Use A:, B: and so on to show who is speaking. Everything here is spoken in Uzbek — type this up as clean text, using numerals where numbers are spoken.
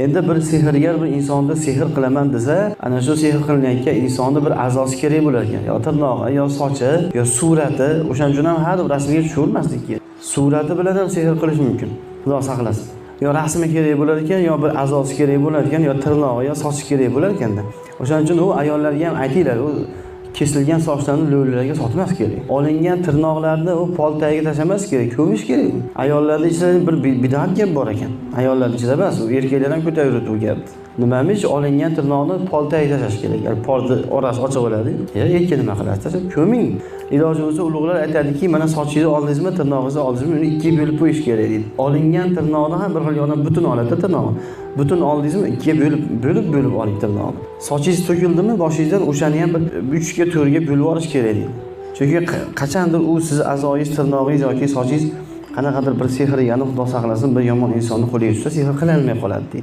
A: Endi bir sehrgar bir insonni sehr qilaman desa, ana shu sehr qilinayotgan insonni bir a'zosi kerak bo'lar ekan. Yo tirnog'i, yo sochi, yo surati, o'shaning uchun ham har bir rasmga tushavermaslik kerak. Surati bilan ham sehr qilish mumkin. Xudo saqlasin. Yo rasmi kerak bo'lar ekan, yo bir a'zosi kerak bo'lar ekan, yo tirnog'i, yo sochi kerak bo'lar ekanda. O'shaning uchun u ayollarga ham aytinglar, u kesilgan sochlarni lo'lilarga sotmas kerak. Olingan tirnoqlarni u poltayiga tashlamas kerak, ko'mish kerak. Ayollarda ichida bir bidat gap bor ekan. Ayollar ichida emas, u erkaklar ham ko'tarib bu gapni. Nimamish olingan tirnoqni poltayiga tashlash kerak. Agar polni orasi ochiq bo'ladi, erkak nima qiladi? Tashlab ko'ming. Iloji bo'lsa ulug'lar aytadiki, mana sochingizni oldingizmi, tirnog'ingizni oldingizmi, uni ikkiga bo'lib qo'yish kerak deydi. Olingan tirnoqni ham bir xil yo'ldan butun oladi tirnoqni. Butun oldingizmi, ikkiga bo'lib oling tirnoqni. Sochingiz to'kildimi, boshingizdan o'shani ham bir 3 ga 4 ga bo'lib olish kerak deydi. Chunki qachondir u siz a'zoyingiz, tirnog'ingiz yoki sochingiz qanaqadir bir sehrgani Xudo saqlasin bir yomon insonni qo'liga tushsa, sehr qila olmay qoladi deydi.